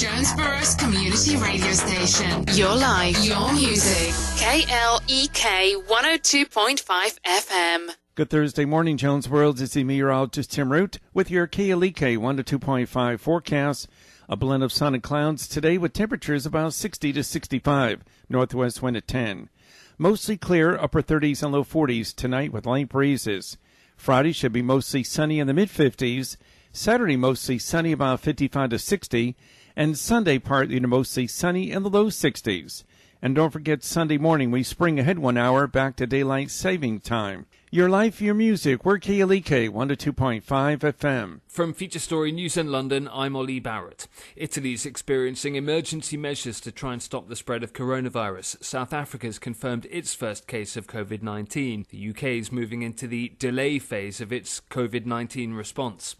Jonesboro's community radio station. Your life, your music. KLEK 102.5 FM. Good Thursday morning, Jonesboro. This is meteorologist Tim Root with your KLEK 102.5 forecast. A blend of sun and clouds today with temperatures about 60 to 65. Northwest wind at 10. Mostly clear, upper 30s and low 40s tonight with light breezes. Friday should be mostly sunny in the mid-50s. Saturday mostly sunny about 55 to 60. And Sunday partly to mostly sunny in the low 60s. And don't forget Sunday morning we spring ahead 1 hour back to daylight saving time. Your life, your music. We're KLEK 102.5 FM. From Feature Story News in London, I'm Ollie Barrett. Italy is experiencing emergency measures to try and stop the spread of coronavirus. South Africa's confirmed its first case of COVID-19. The UK is moving into the delay phase of its COVID-19 response.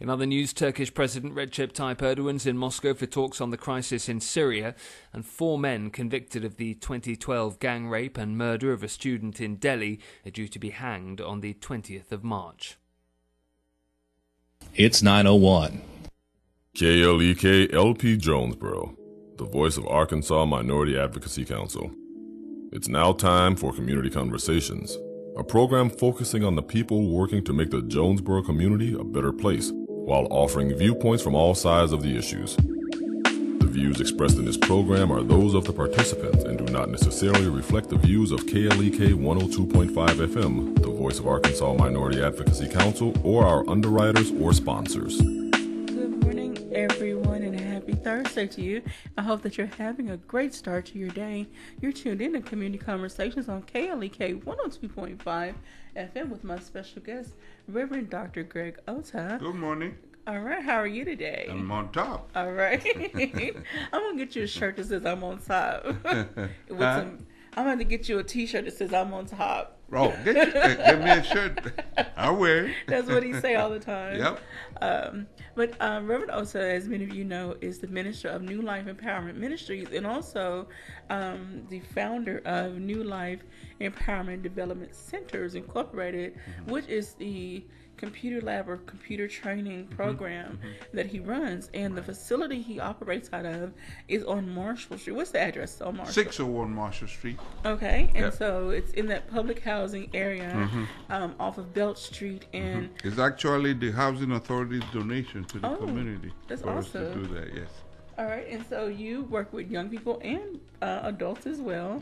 In other news, Turkish President Recep Tayyip Erdogan's in Moscow for talks on the crisis in Syria, and 4 men convicted of the 2012 gang rape and murder of a student in Delhi are due to be hanged on the 20th of March. It's 9:01. KLEK LP Jonesboro, the voice of Arkansas Minority Advocacy Council. It's now time for Community Conversations, a program focusing on the people working to make the Jonesboro community a better place, while offering viewpoints from all sides of the issues. The views expressed in this program are those of the participants and do not necessarily reflect the views of KLEK 102.5 FM, the voice of Arkansas Minority Advocacy Council, or our underwriters or sponsors. Good morning, everyone, and a happy Thursday to you. I hope that you're having a great start to your day. You're tuned in to Community Conversations on KLEK 102.5 FM with my special guest, Reverend Dr. Greg Ota. Good morning. All right, how are you today? I'm on top. All right. I'm going to get you a shirt that says I'm on top. I'm going to get you a t-shirt that says I'm on top. Oh, give me a shirt. I'll wear it. That's what he say all the time. Yep. But Reverend Osa, as many of you know, is the minister of New Life Empowerment Ministries and also the founder of New Life Empowerment Development Centers Incorporated, which is the computer lab or computer training program that he runs, and the facility he operates out of is on Marshall Street. What's the address on Marshall? 601 Marshall Street. Okay, and so it's in that public housing area off of Belt Street, and It's actually the Housing Authority's donation to the community. That's for us awesome. to do that, yes. All right, and so you work with young people and adults as well,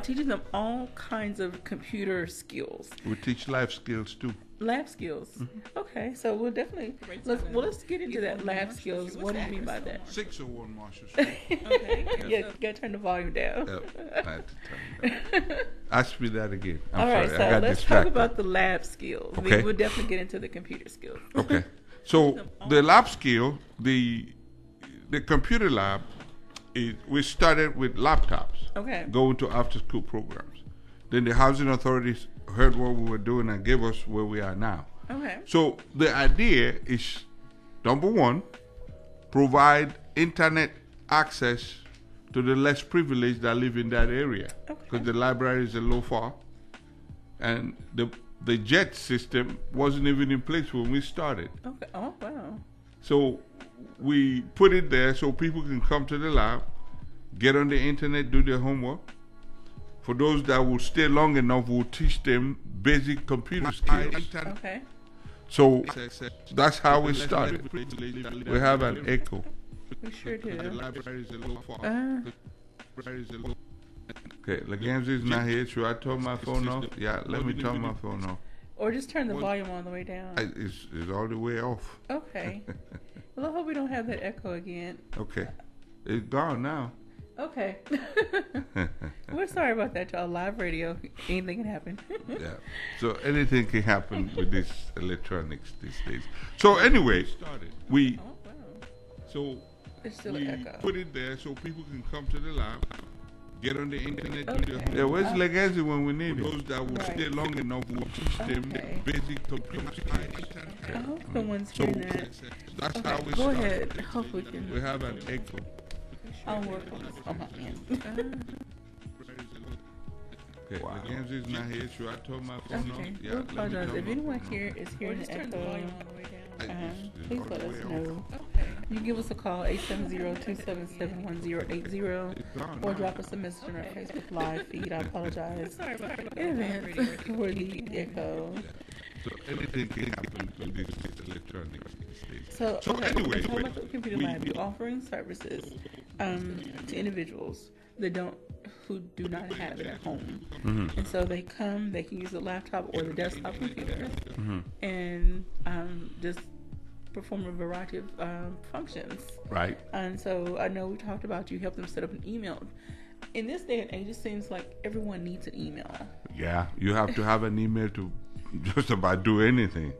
teaching them all kinds of computer skills. We teach life skills too. Lab skills. Okay, so we'll definitely let's get into that lab skills. What do you mean by that? 601 Marshall Street. Okay, yeah, you gotta turn the volume down. I had to turn it down. Ask me that again. All right, sorry. so I got let's distracted. talk about the lab skills. Okay. We'll definitely get into the computer skills. Okay. So the lab skill, the computer lab, we started with laptops. Okay. Going to after school programs. Then the housing authorities heard what we were doing and gave us where we are now. Okay. So the idea is, number one, provide internet access to the less privileged that live in that area. Because the library is a low far. And the JET system wasn't even in place when we started. Okay. Oh, wow. So we put it there so people can come to the lab, get on the internet, do their homework. For those that will stay long enough, we'll teach them basic computer skills. Okay. So that's how we started. We have an echo. We sure do. Okay, Lagamzi is not here. Should I turn my phone off? Yeah, let me turn my phone off. Or just turn the volume all the way down. It's all the way off. Okay. Well, I hope we don't have that echo again. Okay. It's gone now. Okay. We're sorry about that, y'all. Live radio, anything can happen. Yeah. So anything can happen with this electronics these days. So anyway, we It's still an echo. put it there so people can come to the lab, get on the internet. Okay. Yeah, where's Legacy when we need it? Those that will Right. stay long enough will teach them Okay. basic computer skills. I hope no one's hearing that. That's how we Go started. ahead. Hope we can. We have an echo. I'll work on my end. Okay, Legacy is not here. Should I turn my phone off? Okay. Yeah, We let me apologize. turn If my anyone phone here is hearing the echo, off. It's please all let the us way know. off. You give us a call, 870-277-1080, or drop us a message on our Facebook Live feed. I apologize in advance for the echo. So anything can happen with this electronics. So anyway, talking about the Computer Lab, you're offering services to individuals who do not have it at home. And so they come, they can use the laptop or the desktop computer and just perform a variety of functions. Right. And so I know we talked about you help them set up an email. In this day and age, it seems like everyone needs an email. Yeah, you have to have an email to just about do anything.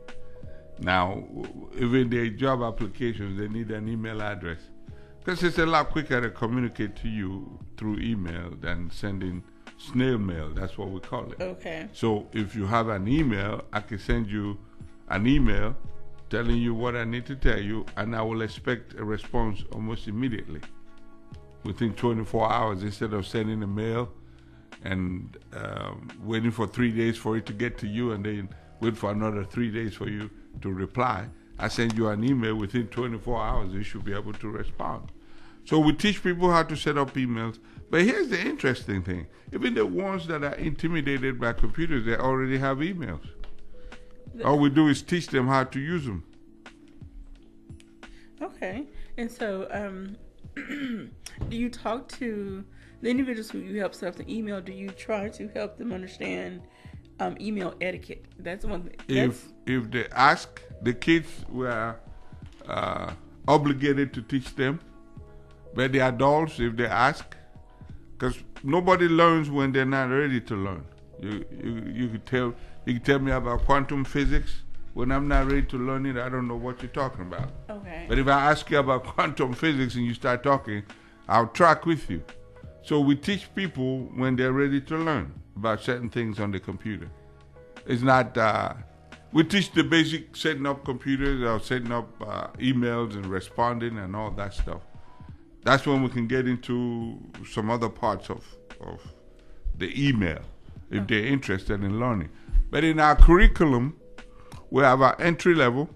Now, even their job applications, they need an email address. Because it's a lot quicker to communicate to you through email than sending snail mail. That's what we call it. Okay. So if you have an email, I can send you an email telling you what I need to tell you, and I will expect a response almost immediately, within 24 hours, instead of sending a mail and waiting for 3 days for it to get to you and then wait for another 3 days for you to reply. I send you an email within 24 hours, you should be able to respond. So we teach people how to set up emails. But here's the interesting thing. Even the ones that are intimidated by computers, they already have emails. All we do is teach them how to use them. Okay. And so do you talk to the individuals who you help set up the email? Do you try to help them understand email etiquette? That's one thing. If they ask, the kids were obligated to teach them. But the adults, if they ask, because nobody learns when they're not ready to learn. You can tell me about quantum physics. When I'm not ready to learn it, I don't know what you're talking about. Okay. But if I ask you about quantum physics and you start talking, I'll track with you. So we teach people when they're ready to learn about certain things on the computer. It's not, we teach the basic setting up computers or setting up emails and responding and all that stuff. That's when we can get into some other parts of the email if they're interested in learning. But in our curriculum, we have our entry level,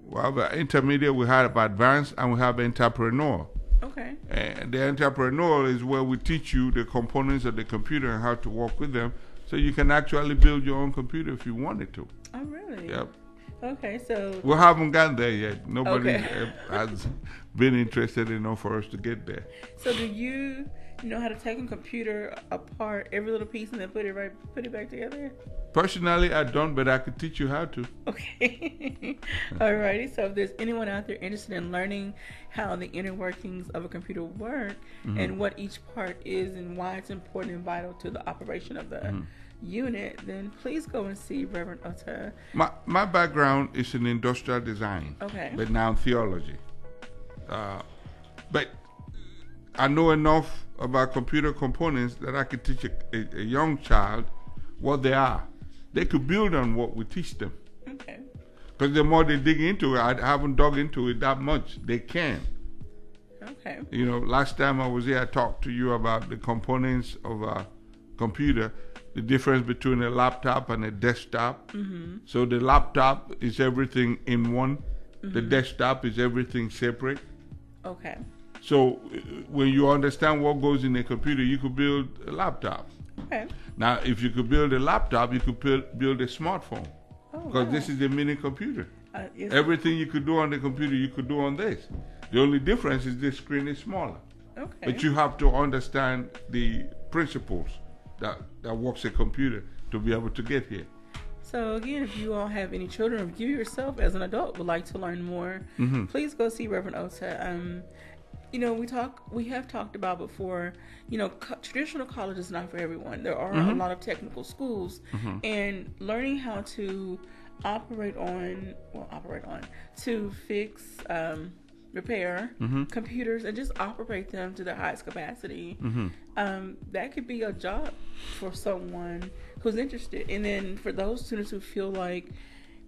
we have our intermediate, we have advanced, and we have entrepreneur. Okay. And the entrepreneur is where we teach you the components of the computer and how to work with them, so you can actually build your own computer if you wanted to. Oh, really? Yep. Okay, so We haven't gotten there yet. Nobody Okay. has been interested enough for us to get there. So do you know how to take a computer apart, every little piece, and then put it back together? Personally, I don't, but I could teach you how to. Okay. Alrighty. So if there's anyone out there interested in learning how the inner workings of a computer work and what each part is and why it's important and vital to the operation of the unit, then please go and see Reverend Ota. My background is in industrial design, Okay. but now in theology. But I know enough about computer components that I could teach a young child what they are. They could build on what we teach them. Okay. Because the more they dig into it, I haven't dug into it that much. They can. Okay. You know, last time I was here, I talked to you about the components of a computer, the difference between a laptop and a desktop. So the laptop is everything in one. The desktop is everything separate. Okay. So when you understand what goes in a computer, you could build a laptop. Okay. Now, if you could build a laptop, you could build a smartphone. Oh, Because wow. this is a mini computer. Yes. Everything you could do on the computer, you could do on this. The only difference is the screen is smaller. Okay. But you have to understand the principles that works a computer to be able to get here. So again, if you all have any children, or if you yourself as an adult would like to learn more, please go see Reverend Ota. You know, we have talked about before, you know, traditional college is not for everyone. There are a lot of technical schools, and learning how to to fix, repair computers and just operate them to their highest capacity. That could be a job for someone who's interested. And then for those students who feel like,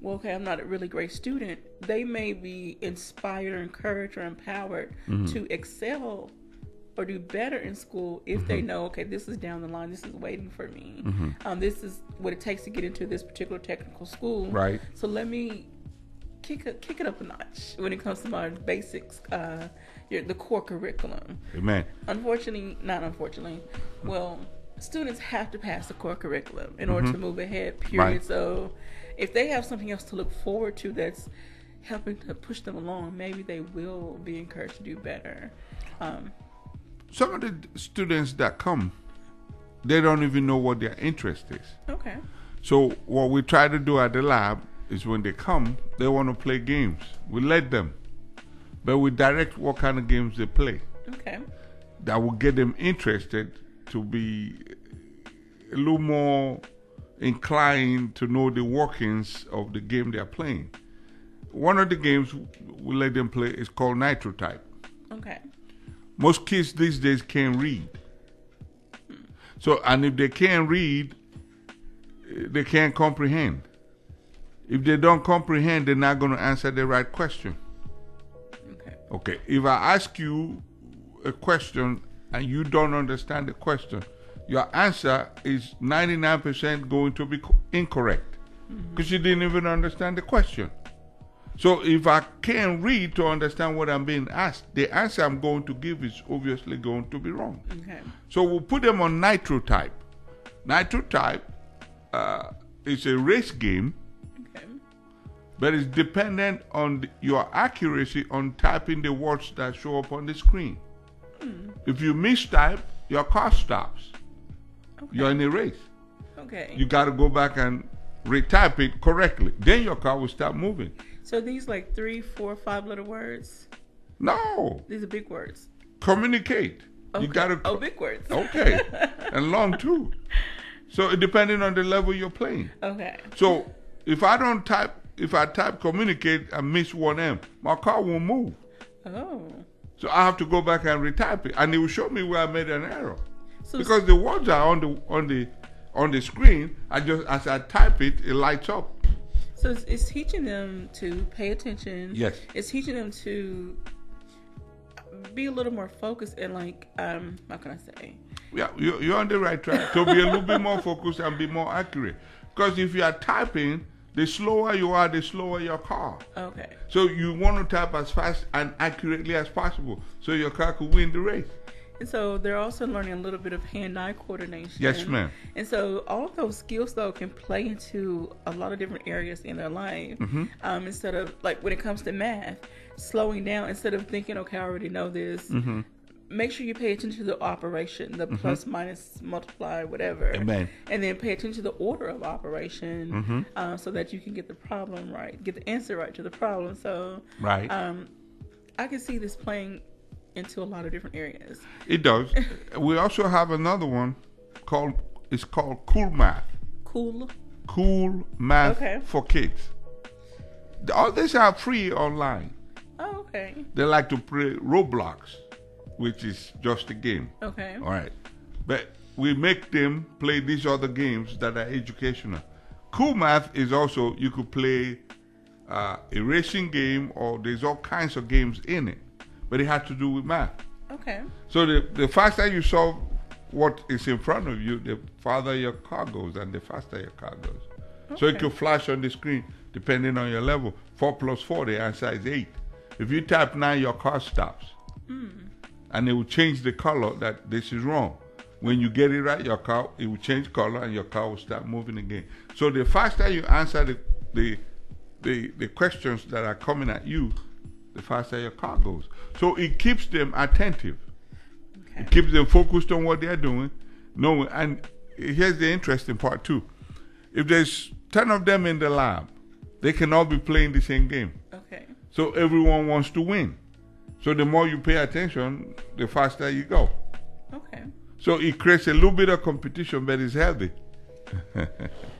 well, okay, I'm not a really great student, they may be inspired or encouraged or empowered to excel or do better in school if they know, okay, this is down the line, this is waiting for me. This is what it takes to get into this particular technical school. Right. So let me kick it up a notch when it comes to my basics, the core curriculum. Amen. Well, students have to pass the core curriculum in order to move ahead, period. Right. So if they have something else to look forward to that's helping to push them along, maybe they will be encouraged to do better. Some of the students that come, they don't even know what their interest is. Okay. So what we try to do at the lab is when they come, they want to play games. We let them, but we direct what kind of games they play. Okay. That will get them interested to be a little more inclined to know the workings of the game they're playing. One of the games we let them play is called Nitrotype. Okay. Most kids these days can't read. So, and if they can't read, they can't comprehend. If they don't comprehend, they're not going to answer the right question. Okay. If I ask you a question and you don't understand the question, your answer is 99% going to be incorrect because you didn't even understand the question. So if I can't read to understand what I'm being asked, the answer I'm going to give is obviously going to be wrong. Okay. So we'll put them on Nitrotype. Nitrotype is a race game, but it's dependent on your accuracy on typing the words that show up on the screen. If you mistype, your car stops. Okay. You're in a race. Okay. You got to go back and retype it correctly. Then your car will start moving. So these like 3, 4, 5-letter words? No. These are big words. Communicate. Okay. You got to. Big words. Okay. And long too. So it depending on the level you're playing. Okay. So if I type communicate and miss one M, my car won't move. Oh. So I have to go back and retype it, and it will show me where I made an error. So because the words are on the screen, as I type it, it lights up. So it's teaching them to pay attention. Yes. It's teaching them to be a little more focused and how can I say? Yeah, you're on the right track. To be a little bit more focused and be more accurate. Because if you are typing, the slower you are, the slower your car. Okay. So you want to type as fast and accurately as possible so your car could win the race. And so they're also learning a little bit of hand-eye coordination. Yes, ma'am. And so all of those skills, though, can play into a lot of different areas in their life. Instead of, like, when it comes to math, slowing down, instead of thinking, okay, I already know this, make sure you pay attention to the operation, the plus, minus, multiply, whatever. Amen. And then pay attention to the order of operation so that you can get the problem right, get the answer right to the problem. So right. I can see this playing into a lot of different areas. It does. We also have another one called Cool Math. Cool Math for kids. All these are free online. Oh, okay. They like to play Roblox, which is just a game. Okay. All right. But we make them play these other games that are educational. Cool Math is also, you could play a racing game, or there's all kinds of games in it. But it has to do with math. Okay. So the faster you solve what is in front of you, the farther your car goes and the faster your car goes. Okay. So it could flash on the screen depending on your level. 4 plus 4, the answer is 8. If you type 9, your car stops. And it will change the color that this is wrong. When you get it right, it will change color and your car will start moving again. So the faster you answer the questions that are coming at you, the faster your car goes. So it keeps them attentive. Okay. It keeps them focused on what they're doing. And here's the interesting part too. If there's 10 of them in the lab, they can all be playing the same game. Okay. So everyone wants to win. So the more you pay attention, the faster you go. Okay. So it creates a little bit of competition, but it's healthy.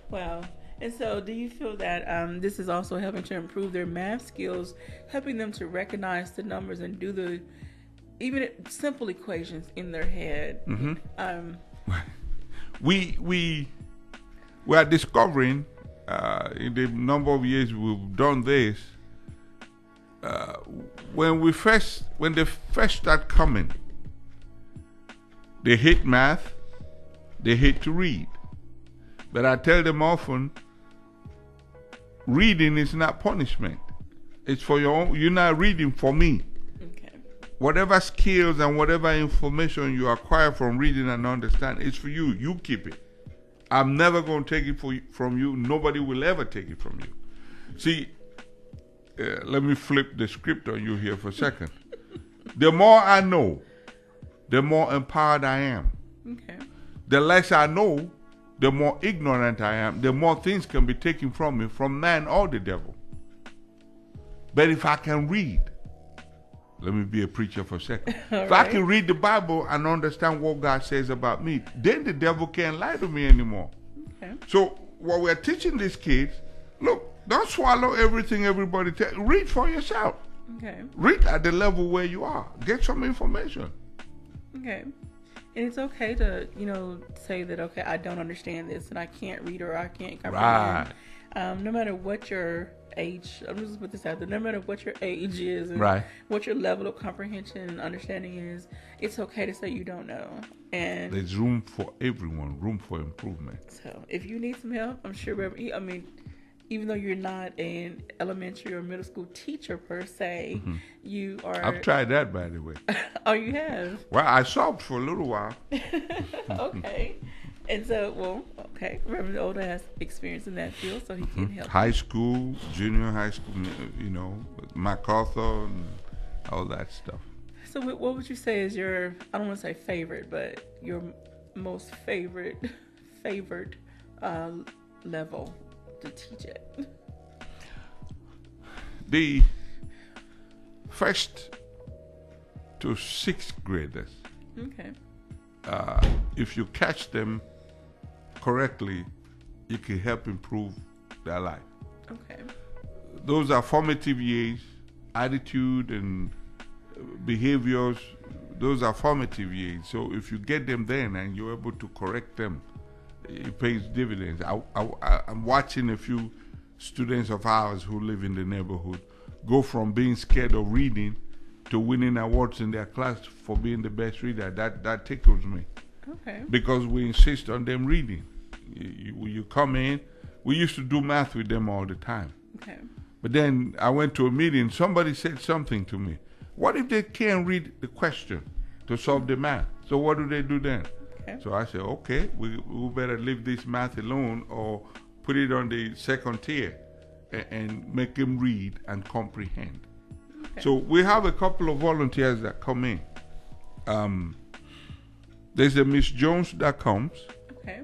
Wow. And so do you feel that this is also helping to improve their math skills, helping them to recognize the numbers and do even simple equations in their head? We are discovering in the number of years we've done this, when they first start coming, they hate math, they hate to read. But I tell them often, reading is not punishment. It's for your own. You're not reading for me. Okay. Whatever skills and whatever information you acquire from reading and understanding, it's for you. You keep it. I'm never going to take it from you. Nobody will ever take it from you. See, let me flip the script on you here for a second. The more I know, the more empowered I am. Okay. The less I know, the more ignorant I am, the more things can be taken from me, from man or the devil. But if I can read, let me be a preacher for a second. If I can read the Bible and understand what God says about me, then the devil can't lie to me anymore. Okay. So what we're teaching these kids, look, don't swallow everything everybody tells. Read for yourself. Okay. Read at the level where you are. Get some information. Okay. And it's okay to, say that, okay, I don't understand this and I can't read or I can't comprehend. Right. No matter what your age, I'm just put this out there, no matter what your age is and right. what your level of comprehension and understanding is, it's okay to say you don't know. And there's room for everyone, room for improvement. So if you need some help, I'm sure, even though you're not an elementary or middle school teacher per se, you are. I've tried that, by the way. Oh, you have? Well, I subbed for a little while. Okay. And so, Reverend Oda has experience in that field, so he can help. High school, junior high school, MacArthur, and all that stuff. So what would you say is your, I don't want to say favorite, but your most favored level to teach it? The first to sixth graders. Okay. If you catch them correctly, you can help improve their life. Okay. Those are formative years. Attitude and behaviors, those are formative years. So if you get them then and you're able to correct them, it pays dividends. I'm watching a few students of ours who live in the neighborhood go from being scared of reading to winning awards in their class for being the best reader. That tickles me. Okay. Because we insist on them reading. You come in, we used to do math with them all the time. Okay. But then I went to a meeting, somebody said something to me. What if they can't read the question to solve the math? So what do they do then? Okay. So I said, okay, we better leave this math alone or put it on the second tier and make them read and comprehend. Okay. So we have a couple of volunteers that come in. There's a Miss Jones that comes. Okay.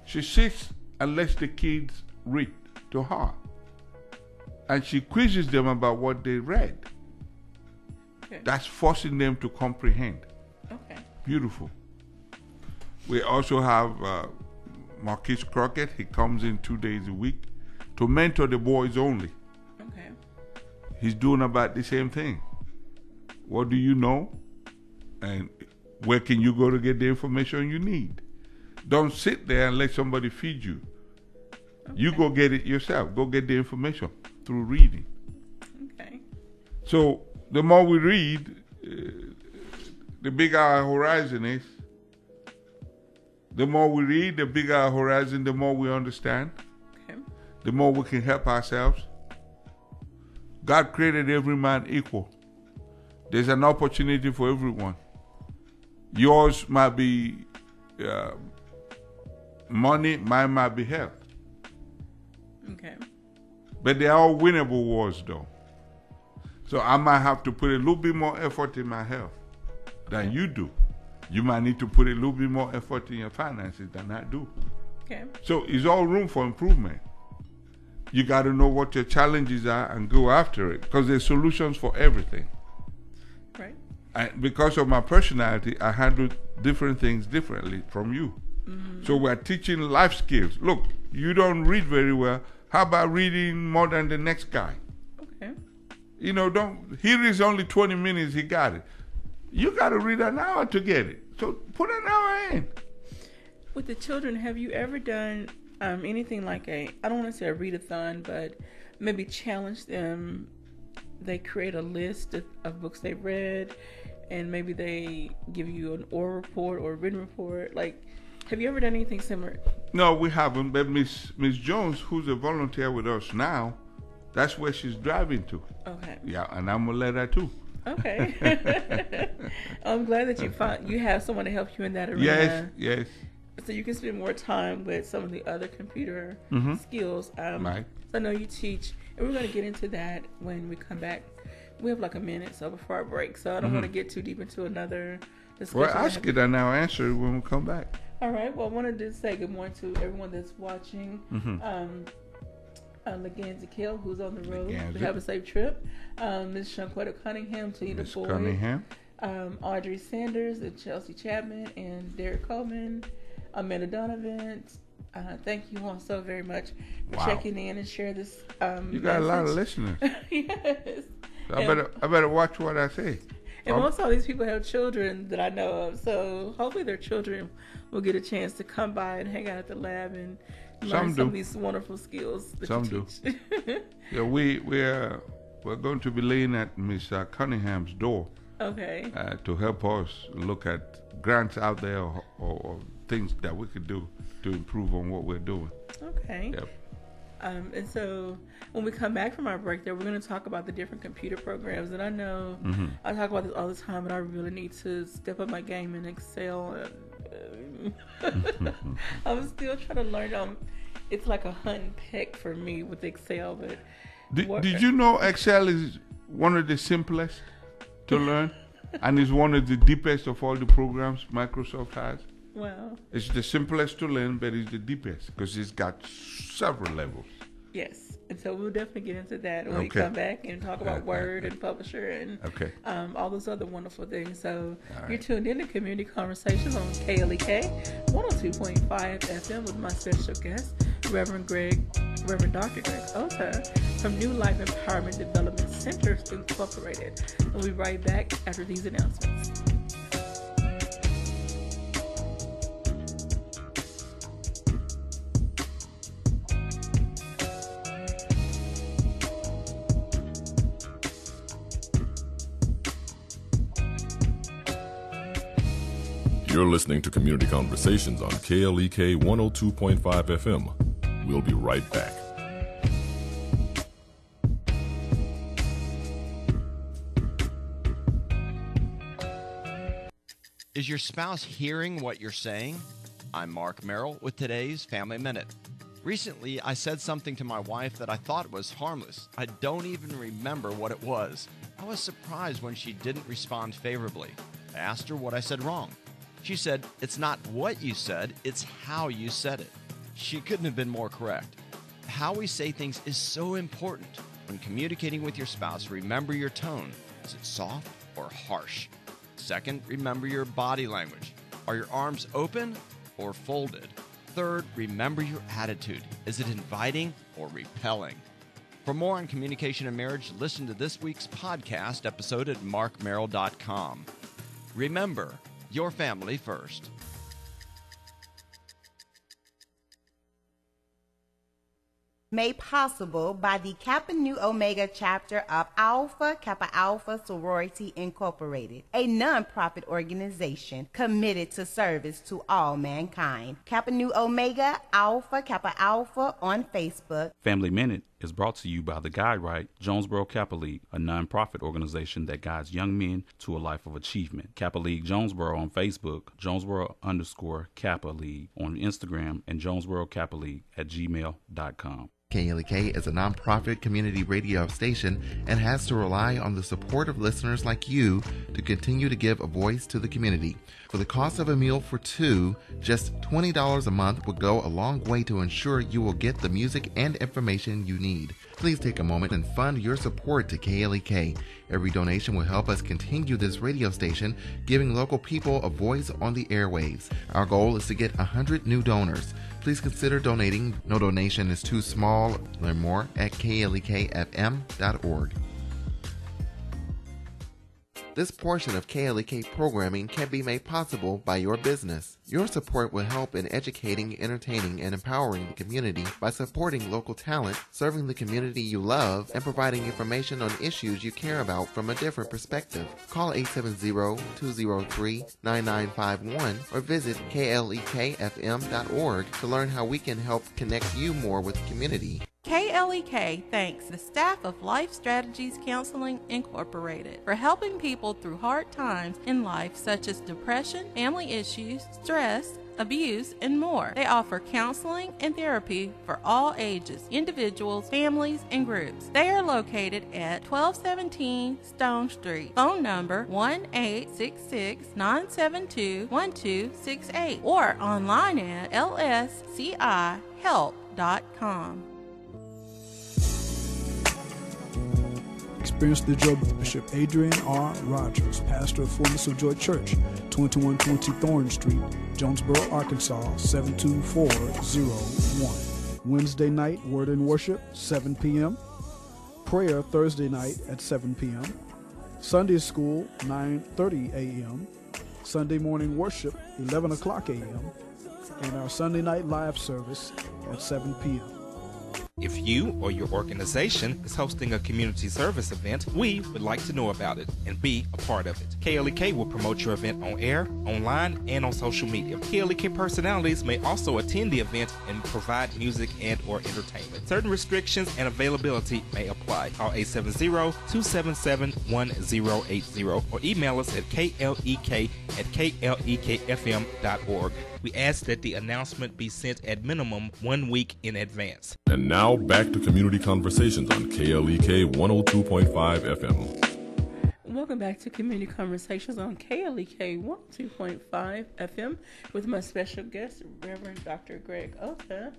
She sits and lets the kids read to her. And she quizzes them about what they read. Okay. That's forcing them to comprehend. Okay. Beautiful. We also have Marquis Crockett. He comes in 2 days a week to mentor the boys only. Okay. He's doing about the same thing. What do you know? And where can you go to get the information you need? Don't sit there and let somebody feed you. Okay. You go get it yourself. Go get the information through reading. Okay. So the more we read, the bigger our horizon is. The more we read, the bigger our horizon, the more we understand. Okay. The more we can help ourselves. God created every man equal. There's an opportunity for everyone. Yours might be money, mine might be health. Okay. But they are all winnable wars, though. So I might have to put a little bit more effort in my health than you do. You might need to put a little bit more effort in your finances than I do. Okay. So it's all room for improvement. You got to know what your challenges are and go after it, because there's solutions for everything. Right. And because of my personality, I handle different things differently from you. Mm-hmm. So we're teaching life skills. Look, you don't read very well. How about reading more than the next guy? Okay. He reads only 20 minutes, he got it. You got to read an hour to get it. So put an hour in. With the children, have you ever done anything like I don't want to say a readathon, but maybe challenge them? They create a list of books they've read, and maybe they give you an oral report or a written report. Like, have you ever done anything similar? No, we haven't. But Miss Jones, who's a volunteer with us now, That's where she's driving to. Okay. Yeah, and I'm gonna let her too. Okay. I'm glad that you have someone to help you in that arena. Yes. So you can spend more time with some of the other computer skills. Right. So I know you teach, and we're going to get into that when we come back. We have like a minute so before our break, so I don't want to get too deep into another discussion. Well, ask it and I'll answer it when we come back. All right. Well, I wanted to say good morning to everyone that's watching. Laganza Kill, who's on the road. Have a safe trip. Ms. Shanquetta Cunningham, Tina Boyd, Cunningham. Audrey Sanders, and Chelsea Chapman, and Derek Coleman, Amanda Donovan. Thank you all so very much for checking in and share this. You got a lot of listeners. Yes. So I better watch what I say. And most of these people have children that I know of, so hopefully their children will get a chance to come by and hang out at the lab and learn some of these wonderful skills that you teach. Yeah, we're going to be laying at Miss Cunningham's door. Okay. To help us look at grants out there or things that we could do to improve on what we're doing. Okay. Yep. And so when we come back from our break there, we're going to talk about the different computer programs. And I know I talk about this all the time, but I really need to step up my game in Excel. I'm still trying to learn. It's like a hunt and peck for me with Excel. But did you know Excel is one of the simplest to learn? And is one of the deepest of all the programs Microsoft has? Wow. It's the simplest to learn, but it's the deepest because it's got several levels. Yes. And so we'll definitely get into that when we come back and talk about Word and Publisher and all those other wonderful things. So you're tuned in to Community Conversations on KLEK 102.5 FM with my special guest, Reverend Dr. Greg Ota from New Life Empowerment Development Centers Incorporated. We'll be right back after these announcements. You're listening to Community Conversations on KLEK 102.5 FM. We'll be right back. Is your spouse hearing what you're saying? I'm Mark Merrill with today's Family Minute. Recently, I said something to my wife that I thought was harmless. I don't even remember what it was. I was surprised when she didn't respond favorably. I asked her what I said wrong. She said, "It's not what you said, it's how you said it." She couldn't have been more correct. How we say things is so important. When communicating with your spouse, remember your tone. Is it soft or harsh? Second, remember your body language. Are your arms open or folded? Third, remember your attitude. Is it inviting or repelling? For more on communication and marriage, listen to this week's podcast episode at markmerrill.com. Remember, your family first. Made possible by the Kappa Nu Omega chapter of Alpha Kappa Alpha Sorority Incorporated, a non-profit organization committed to service to all mankind. Kappa Nu Omega Alpha Kappa Alpha on Facebook. Family Minute is brought to you by the Guide-Right Jonesboro Kappa League, a non-profit organization that guides young men to a life of achievement. Kappa League Jonesboro on Facebook, Jonesboro_Kappa League on Instagram, and Jonesboro Kappa League at gmail.com. KLEK is a nonprofit community radio station and has to rely on the support of listeners like you to continue to give a voice to the community. For the cost of a meal for two, just $20 a month would go a long way to ensure you will get the music and information you need. Please take a moment and fund your support to KLEK. Every donation will help us continue this radio station, giving local people a voice on the airwaves. Our goal is to get 100 new donors. Please consider donating. No donation is too small. Learn more at klekfm.org. This portion of KLEK programming can be made possible by your business. Your support will help in educating, entertaining, and empowering the community by supporting local talent, serving the community you love, and providing information on issues you care about from a different perspective. Call 870-203-9951 or visit klekfm.org to learn how we can help connect you more with the community. KLEK thanks the staff of Life Strategies Counseling Incorporated for helping people through hard times in life such as depression, family issues, stress, abuse, and more. They offer counseling and therapy for all ages, individuals, families, and groups. They are located at 1217 Stone Street. Phone number 1-866-972-1268 or online at lscihelp.com. Experience the joy with Bishop Adrian R. Rogers, pastor of Fullness of Joy Church, 2120 Thorn Street, Jonesboro, Arkansas, 72401. Wednesday night, Word and Worship, 7 p.m. Prayer Thursday night at 7 p.m. Sunday School, 9:30 a.m. Sunday morning worship, 11 o'clock a.m. And our Sunday night live service at 7 p.m. If you or your organization is hosting a community service event, we would like to know about it and be a part of it. KLEK will promote your event on air, online, and on social media. KLEK personalities may also attend the event and provide music and or entertainment. Certain restrictions and availability may apply. Call 870-277-1080 or email us at klek@klekfm.org. We ask that the announcement be sent at minimum 1 week in advance. And now back to Community Conversations on KLEK 102.5 FM. Welcome back to Community Conversations on KLEK 102.5 FM with my special guest, Reverend Dr. Greg Ota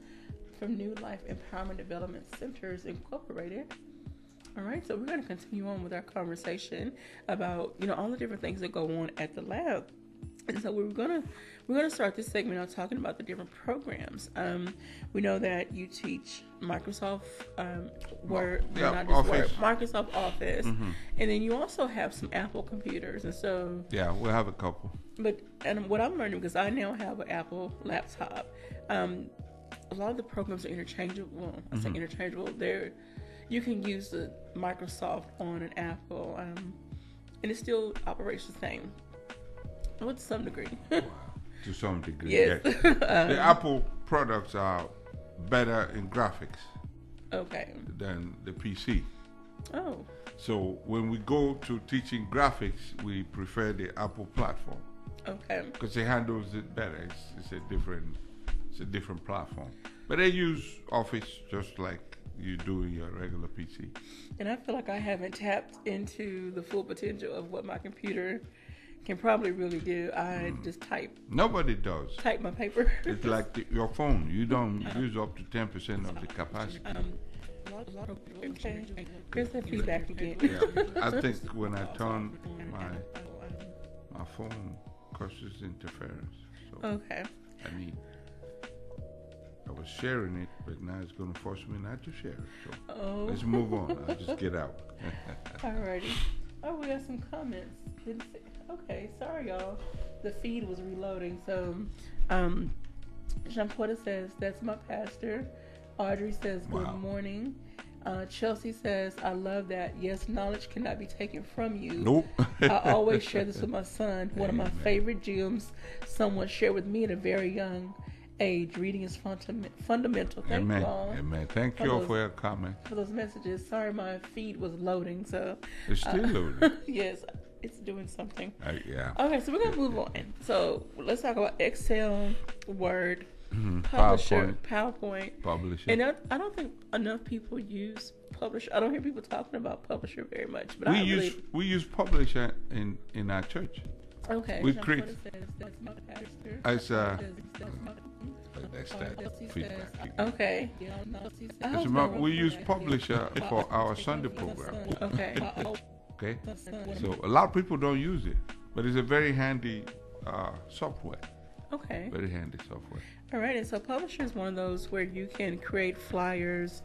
from New Life Empowerment Development Centers Incorporated. All right, so we're going to continue on with our conversation about, all the different things that go on at the lab. And so we're gonna start this segment out talking about the different programs. We know that you teach Microsoft Word, Microsoft Office, and then you also have some Apple computers. And so we'll have a couple. And what I'm learning, because I now have an Apple laptop, a lot of the programs are interchangeable. I say interchangeable. You can use the Microsoft on an Apple, and it still operates the same. To some degree. To some degree, yes. The Apple products are better in graphics than the PC. Oh. So when we go to teaching graphics, we prefer the Apple platform. Okay. Because it handles it better. It's a different platform. But they use Office just like you do in your regular PC. And I feel like I haven't tapped into the full potential of what my computer can probably really do. I just type. Nobody does. Type my paper. It's like your phone. You don't use up to 10% of the capacity. Okay. Here's the feedback again. I think when I turn my phone causes interference. So okay. I was sharing it, but now it's going to force me not to share it. So let's move on. I'll just get out. Alrighty. Oh, we got some comments. Okay, sorry y'all. The feed was reloading. So, Jean Porter says, that's my pastor. Audrey says, good morning. Chelsea says, I love that. Yes, knowledge cannot be taken from you. Nope. I always share this with my son. One of my favorite gems someone shared with me at a very young age. Reading is fundamental. Thank you all. Amen. Thank you all for your comment. For those messages. Sorry, my feed was loading. So it's still loading. Yes, it's doing something. Yeah. Okay, so we're gonna move on. So let's talk about Excel, Word, Publisher, PowerPoint, Publisher. And I don't think enough people use Publisher. I don't hear people talking about Publisher very much. But we use Publisher in our church. Okay. We create as feedback. Okay. We use Publisher for our Sunday program. Okay. Okay. So a lot of people don't use it, but it's a very handy software. Okay. Very handy software. All right, and so Publisher is one of those where you can create flyers,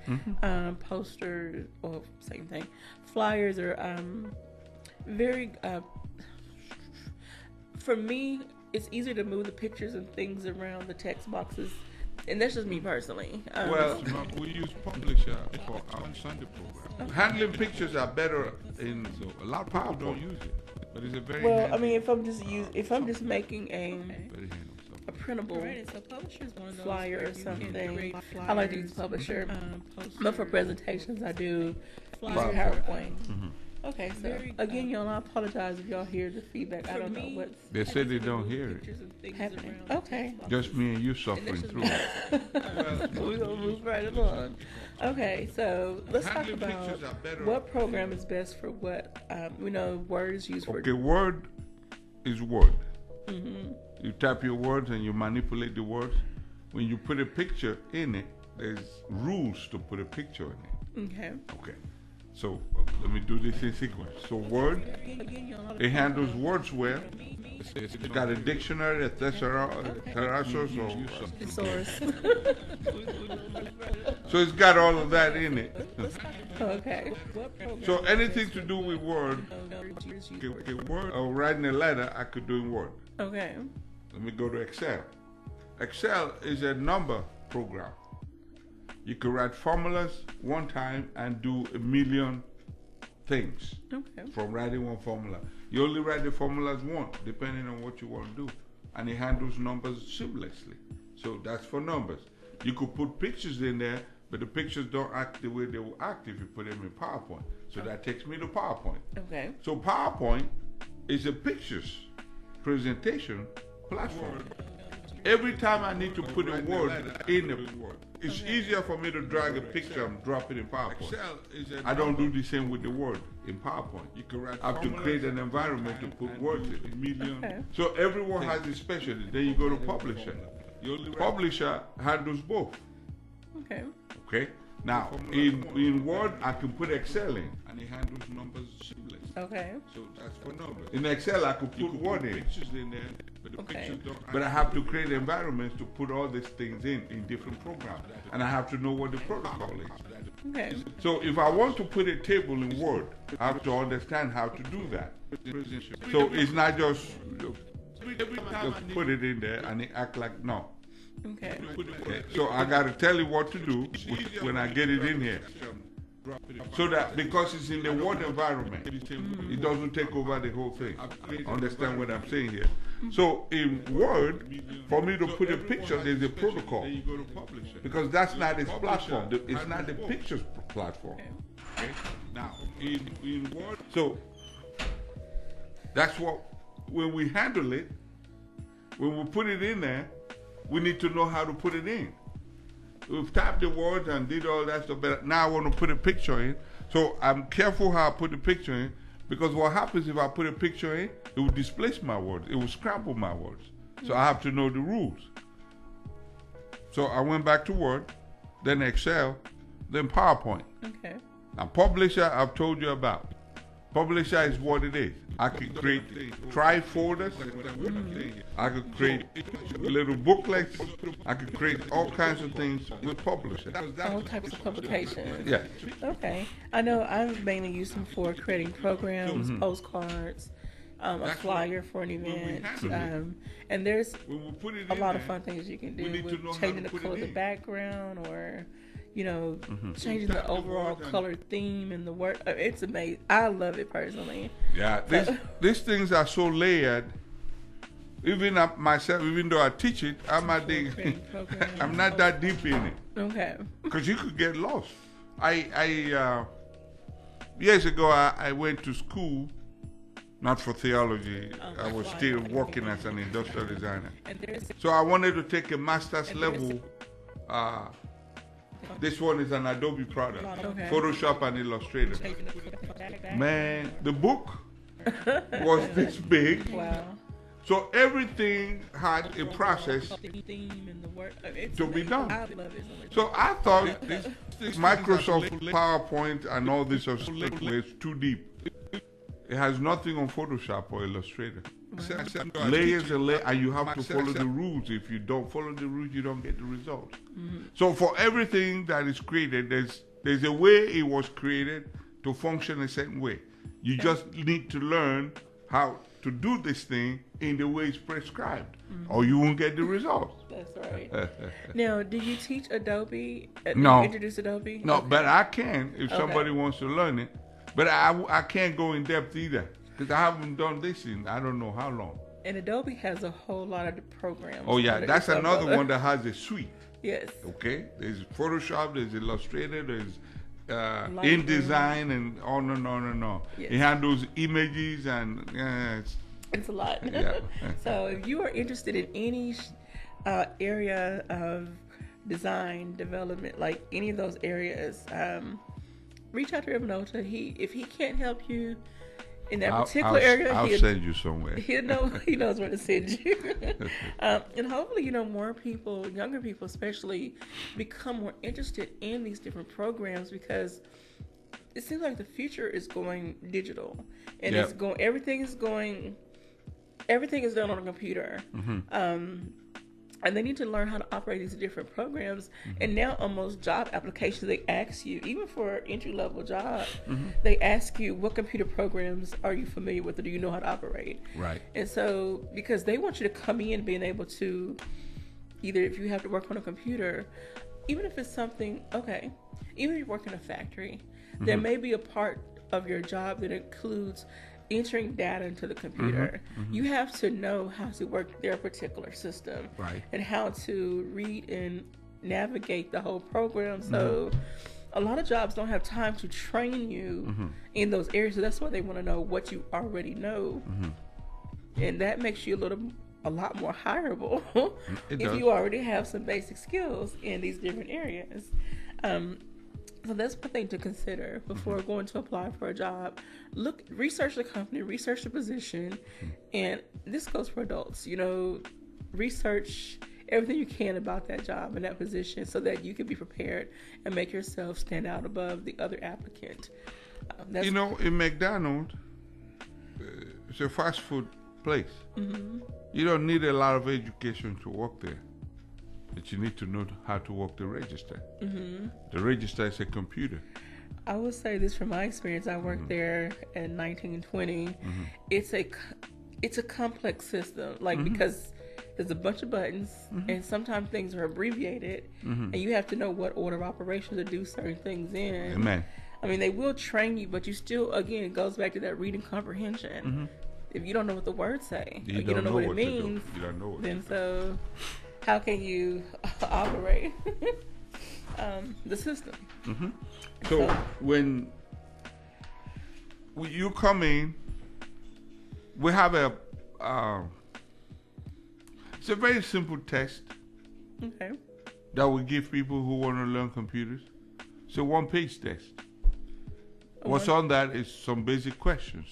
posters, or same thing, flyers are very. For me, it's easier to move the pictures and things around the text boxes, and that's just me personally. We use Publisher for our Sunday program. Handling pictures are better so a lot of people don't use it, but it's a very if I'm just making a printable So Publisher is one of those flyer where or you can something. create I like to use flyers, Publisher, posters, but for presentations, I do use flyers, PowerPoint. Mm-hmm. Okay, so Very, again, y'all, I apologize if y'all hear the feedback. I don't know what's They said they don't hear it. pictures of things happening. around Okay. Just me and you suffering through it. We're gonna move right along. Okay, so let's talk Handling about pictures are better. what program is best for what. We know Word is used for. Okay, Word is Word. Mhm. You type your words and you manipulate the words. When you put a picture in it, there's rules to put a picture in it. Okay. Okay. So let me do this in sequence. So Word, it handles words well. It's got a dictionary, a thesaurus, or Thesaurus. so it's got all of that in it. Okay. So anything to do with Word, Word or writing a letter, I could do in Word. Okay. Let me go to Excel. Excel is a number program. You could write formulas one time and do 1,000,000 things from writing one formula. You only write the formulas once, depending on what you want to do. And it handles numbers seamlessly. So that's for numbers. You could put pictures in there, but the pictures don't act the way they will act if you put them in PowerPoint. So that takes me to PowerPoint. Okay. So PowerPoint is a pictures presentation platform. Every time I need to put a word in a word, it's easier for me to drag a picture and drop it in PowerPoint. I don't do the same with the word in PowerPoint. I have to create an environment to put words in. Okay. So everyone has a specialty. Then you go to Publisher. Publisher handles both. Okay. Okay. Now in Word I can put Excel in, and it handles numbers seamlessly. Okay. So that's for numbers. In Excel I could put Word in. Okay. But I have to create environments to put all these things in different programs. And I have to know what the protocol is. Okay. So if I want to put a table in Word, I have to understand how to do that. So it's not just put it in there and it act like no. Okay. So I got to tell you what to do when I get it in here. So that because it's in the Word environment, it doesn't take over the whole thing. Understand what I'm saying here? So in Word, for me to put a picture, there's a protocol. Because that's not its platform. It's not the pictures platform. Okay? Now, in Word, so that's what, when we handle it, when we put it in there, we need to know how to put it in. We've typed the words and did all that stuff, but now I want to put a picture in. So I'm careful how I put the picture in, because what happens if I put a picture in, it will displace my words. It will scramble my words. So I have to know the rules. So I went back to Word, then Excel, then PowerPoint. Okay. Now Publisher, I've told you about. Publisher is what it is. I could create tri-folders. I could create little booklets. I could create all kinds of things with Publisher. All types of publications. Yeah. Okay. I know I've mainly used them for creating programs, postcards, a flyer for an event. And there's a lot of fun things you can do with changing the color of the background, or changing the overall color theme and the word. It's amazing. I love it personally. Yeah, these things are so layered. Even myself, even though I teach it, I'm not that deep in it. Okay. Because you could get lost. Years ago, I went to school, not for theology. I was still working as an industrial designer. So I wanted to take a master's level. This one is an Adobe product, Photoshop and Illustrator. Man, the book was this big. Wow. So everything had a process to be done. I love it. So I thought this Microsoft PowerPoint and all this was too deep. It has nothing on Photoshop or Illustrator. Layers and layers, and you have to follow the rules. If you don't follow the rules, you don't get the results. So for everything that is created, there's a way it was created to function a certain way. You just need to learn how to do this thing in the way it's prescribed, or you won't get the results. That's right. Now, do you teach Adobe? No. Do you introduce Adobe? No, Okay. but I can if somebody wants to learn it. But I can't go in depth either, because I haven't done this in I don't know how long. And Adobe has a whole lot of programs. Oh yeah, that's another one that has a suite. Yes. Okay, there's Photoshop, there's Illustrator, there's InDesign, and on and on and on. Yes. It handles images and it's a lot. Yeah. So if you are interested in any area of design, development, like any of those areas, reach out to Reverend Ota. If he can't help you in that particular area, I'll send you somewhere. He knows where to send you. And hopefully, more people, younger people especially, become more interested in these different programs, because it seems like the future is going digital, and everything is done on a computer. And they need to learn how to operate these different programs. And now almost job applications, they ask you, even for entry-level job, they ask you, what computer programs are you familiar with, or do you know how to operate? Right. And so, because they want you to come in being able to, either if you have to work on a computer, even if it's something, even if you work in a factory, there may be a part of your job that includes entering data into the computer. You have to know how to work their particular system, right, and how to read and navigate the whole program. So a lot of jobs don't have time to train you in those areas. So that's why they want to know what you already know, and that makes you a lot more hireable if you already have some basic skills in these different areas. So that's one thing to consider before going to apply for a job. Research the company, research the position, and this goes for adults. Research everything you can about that job and that position so that you can be prepared and make yourself stand out above the other applicant. In McDonald's, it's a fast food place. You don't need a lot of education to work there. But you need to know how to work the register. The register is a computer. I will say this from my experience. I worked there in 1920. It's a complex system, because there's a bunch of buttons, and sometimes things are abbreviated, and you have to know what order of operations to do certain things in. Amen. I mean, they will train you, but you still, again, it goes back to that reading comprehension. If you don't know what the words say, you don't know what it means, you don't know what then so how can you operate the system? So when you come in, we have it's a very simple test that we give people who want to learn computers. It's a one-page test. What's on that is some basic questions.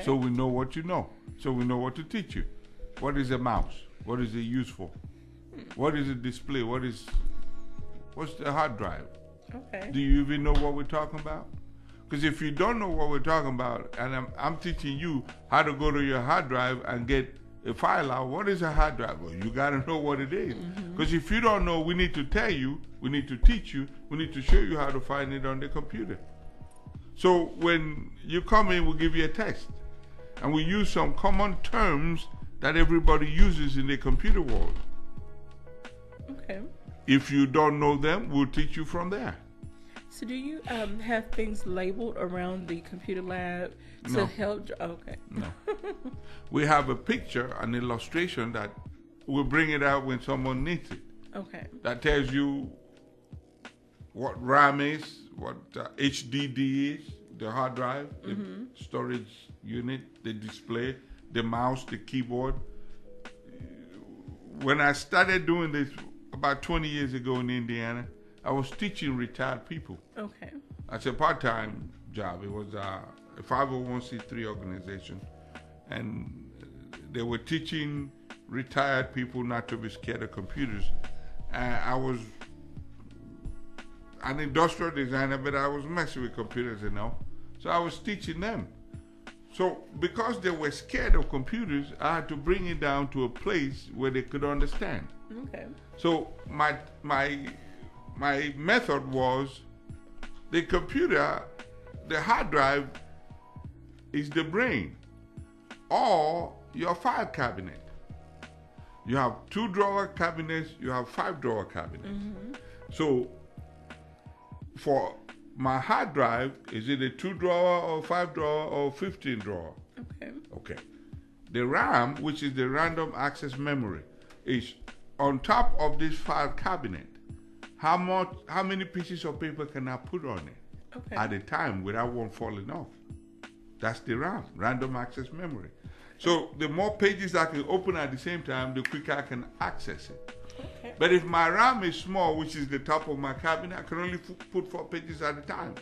So we know what you know. So we know what to teach you. What is a mouse? What is it used for? What is a display? What's the hard drive? Do you even know what we're talking about? Because if you don't know what we're talking about, and I'm teaching you how to go to your hard drive and get a file out, what is a hard drive? Well, you got to know what it is. Because if you don't know, we need to tell you, we need to teach you, we need to show you how to find it on the computer. So when you come in, we'll give you a test. And we use some common terms that everybody uses in the computer world. If you don't know them, we'll teach you from there. So do you have things labeled around the computer lab to help? No. We have a picture, an illustration that we'll bring it out when someone needs it. That tells you what RAM is, what HDD is, the hard drive, the storage unit, the display, the mouse, the keyboard. When I started doing this about 20 years ago in Indiana, I was teaching retired people. That's a part-time job. It was a 501c3 organization, and they were teaching retired people not to be scared of computers. I was an industrial designer, but I was messing with computers, so I was teaching them. So because they were scared of computers, I had to bring it down to a place where they could understand. So my method was, the computer, the hard drive is the brain, or your file cabinet. You have 2-drawer cabinets, you have 5-drawer cabinets. So for my hard drive, is it a 2-drawer or 5-drawer or 15-drawer? Okay. The RAM, which is the random access memory, is on top of this file cabinet. How many pieces of paper can I put on it at a time without one falling off? That's the RAM, random access memory. So the more pages I can open at the same time, the quicker I can access it. Okay. But if my RAM is small, which is the top of my cabinet, I can only put 4 pages at a time.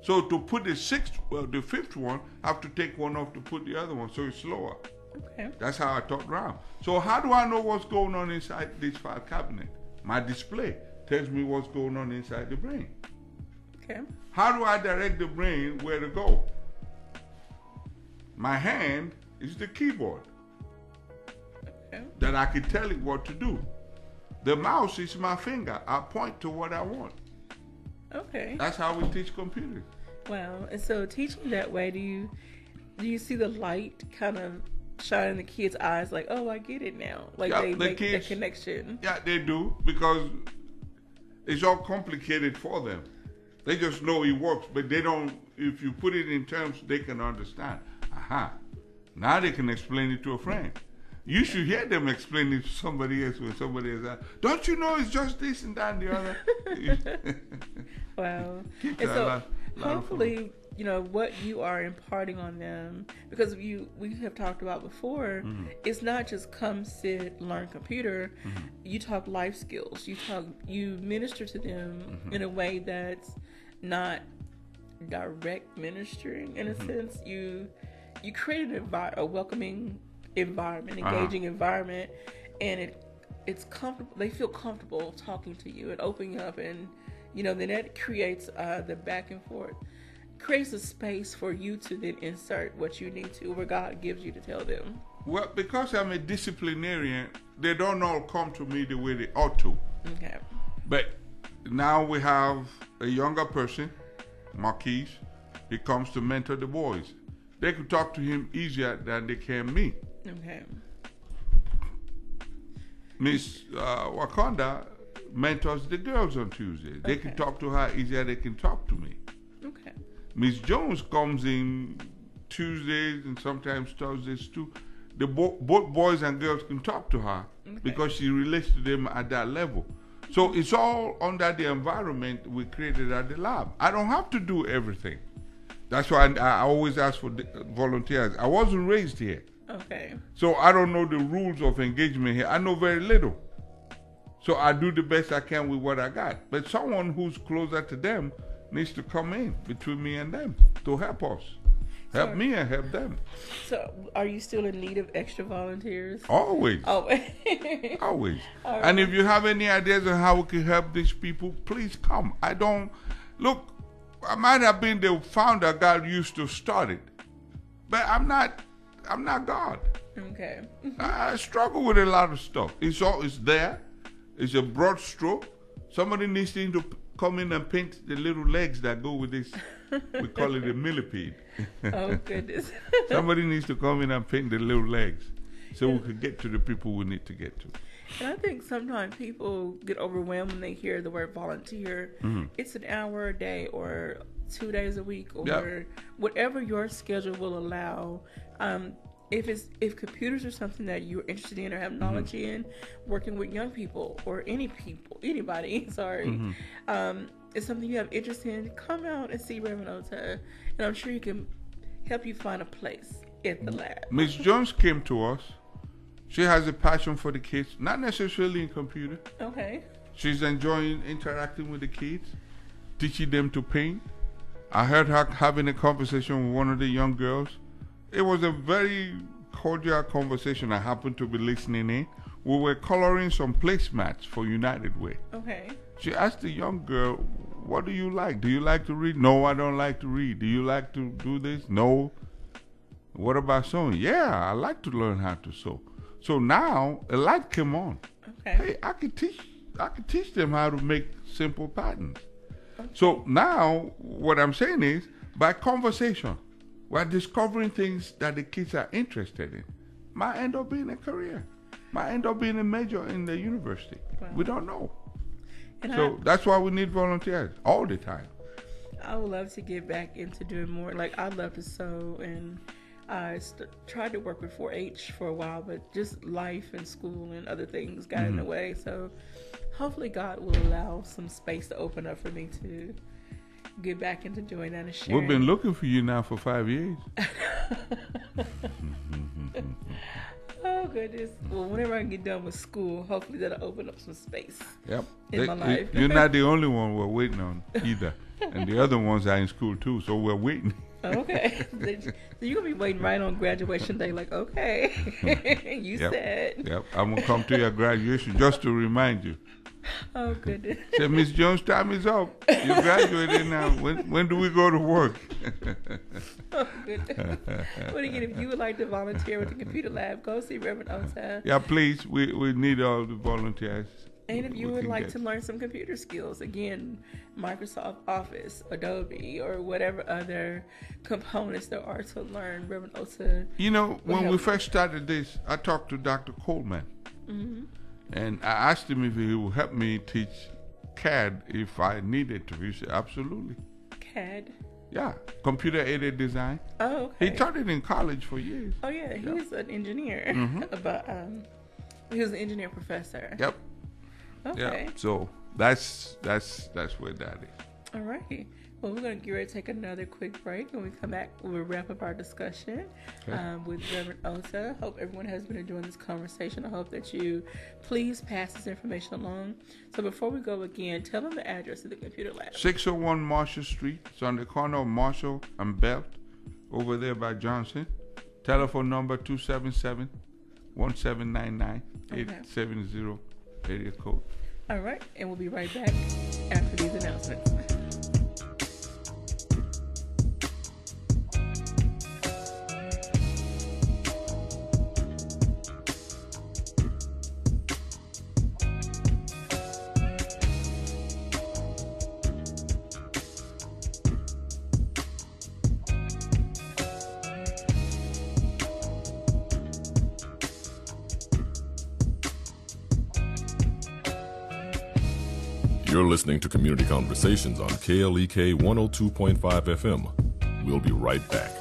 So to put the fifth one, I have to take one off to put the other one, so it's slower. Okay. That's how I taught RAM. So how do I know what's going on inside this file cabinet? My display tells me what's going on inside the brain. Okay. How do I direct the brain where to go? My hand is the keyboard. Okay. That I can tell it what to do. The mouse is my finger. I point to what I want. Okay. That's how we teach computers. Wow. And so teaching that way, do you see the light kind of shine in the kids' eyes like, oh, I get it now? Like they make that connection. Yeah, they do, because it's all complicated for them. They just know it works, but they don't, if you put it in terms they can understand. Aha. Now they can explain it to a friend. You should hear them explain it to somebody else when somebody else. Don't you know it's just this and that and the other? Wow. And so hopefully, what you are imparting on them, because we have talked about before, it's not just come, sit, learn computer. You talk life skills. You minister to them in a way that's not direct ministering in a sense. You create a welcoming environment, engaging environment, and it's comfortable. They feel comfortable talking to you and opening up, and then that creates the back and forth, creates a space for you to then insert what you need to, where God gives you to tell them. Well, because I'm a disciplinarian, they don't all come to me the way they ought to. Okay. But now we have a younger person, Marquise. He comes to mentor the boys. They could talk to him easier than they can me. Okay. Miss Wakanda mentors the girls on Tuesday. They can talk to her easier than they can talk to me. Okay. Miss Jones comes in Tuesdays and sometimes Thursdays too. Both boys and girls can talk to her because she relates to them at that level. So it's all under the environment we created at the lab. I don't have to do everything. That's why I always ask for volunteers. I wasn't raised here. Okay. So I don't know the rules of engagement here. I know very little. So I do the best I can with what I got. But someone who's closer to them needs to come in between me and them to help us. Help me and help them. So are you still in need of extra volunteers? Always. Always. Always. Right. And if you have any ideas on how we can help these people, please come. I might have been the founder God used to start it, but I'm not God. Okay. I struggle with a lot of stuff. It's there. It's a broad stroke. Somebody needs to come in and paint the little legs that go with this. We call it a millipede. Oh, goodness. Somebody needs to come in and paint the little legs so we can get to the people we need to get to. And I think sometimes people get overwhelmed when they hear the word volunteer. It's an hour a day or 2 days a week or whatever your schedule will allow. If computers are something that you're interested in or have knowledge in, working with young people or anybody, it's something you have interest in, come out and see Reverend Ota, and I'm sure he can help you find a place at the lab. Miss Jones came to us. She has a passion for the kids, not necessarily in computer. Okay. She's enjoying interacting with the kids, teaching them to paint. I heard her having a conversation with one of the young girls. It was a very cordial conversation. I happened to be listening in. We were coloring some placemats for United Way. Okay. She asked the young girl, what do you like? Do you like to read? No, I don't like to read. Do you like to do this? No. What about sewing? Yeah, I like to learn how to sew. So now a light came on. Okay. Hey, I could teach them how to make simple patterns. Okay. So now what I'm saying is, by conversation, we're discovering things that the kids are interested in. Might end up being a career. Might end up being a major in the university. Wow. We don't know. So that's why we need volunteers all the time. I would love to get back into doing more. Like, I'd love to sew and I tried to work with 4-H for a while, but just life and school and other things got in the way. So hopefully God will allow some space to open up for me to get back into doing that and sharing. We've been looking for you now for 5 years. Oh, goodness. Well, whenever I get done with school, hopefully that'll open up some space in my life. You're not the only one we're waiting on either. And the other ones are in school too, so we're waiting. Okay. So you're going to be waiting right on graduation day like, okay, you said. Yep. I'm going to come to your graduation just to remind you. Oh, goodness. Say, Miss Jones, time is up. You graduated now. When do we go to work? Oh, goodness. But again, if you would like to volunteer with the computer lab, go see Reverend Ota. Yeah, please. We need all the volunteers. And if you would like to learn some computer skills, again, Microsoft Office, Adobe, or whatever other components there are to learn, Reverend Ota. You know, when we first started this, I talked to Dr. Coleman. Mm-hmm. And I asked him if he would help me teach CAD if I needed to. He said, absolutely. CAD? Yeah, computer-aided design. Oh, okay. He taught it in college for years. Oh, yeah, he's an engineer. Mm-hmm. He was an engineer professor. Yep. Okay. Yeah. So that's where that is. All right. Well, we're going to get ready to take another quick break. When we come back, we'll wrap up our discussion with Reverend Ota. Hope everyone has been enjoying this conversation. I hope that you please pass this information along. So before we go again, tell them the address of the computer lab. 601 Marshall Street. It's on the corner of Marshall and Belt, over there by Johnson. Telephone number 277-1799, 870 area code. All right, and we'll be right back after these announcements. You're listening to Community Conversations on KLEK 102.5 FM. We'll be right back.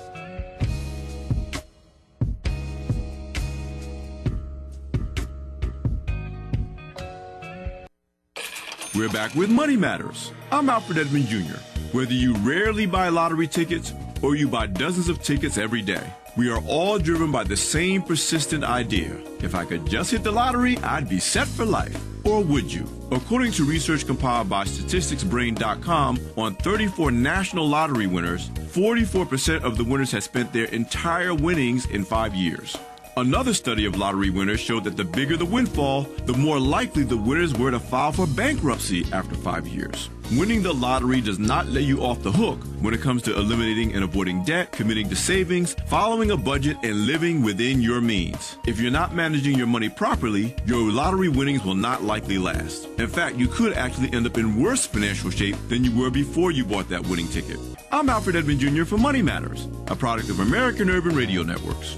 We're back with Money Matters. I'm Alfred Edmond Jr. Whether you rarely buy lottery tickets or you buy dozens of tickets every day, we are all driven by the same persistent idea. If I could just hit the lottery, I'd be set for life. Or would you? According to research compiled by StatisticsBrain.com on 34 national lottery winners, 44% of the winners had spent their entire winnings in 5 years. Another study of lottery winners showed that the bigger the windfall, the more likely the winners were to file for bankruptcy after 5 years. Winning the lottery does not let you off the hook when it comes to eliminating and avoiding debt, committing to savings, following a budget, and living within your means. If you're not managing your money properly, your lottery winnings will not likely last. In fact, you could actually end up in worse financial shape than you were before you bought that winning ticket. I'm Alfred Edmond Jr. for Money Matters, a product of American Urban Radio Networks.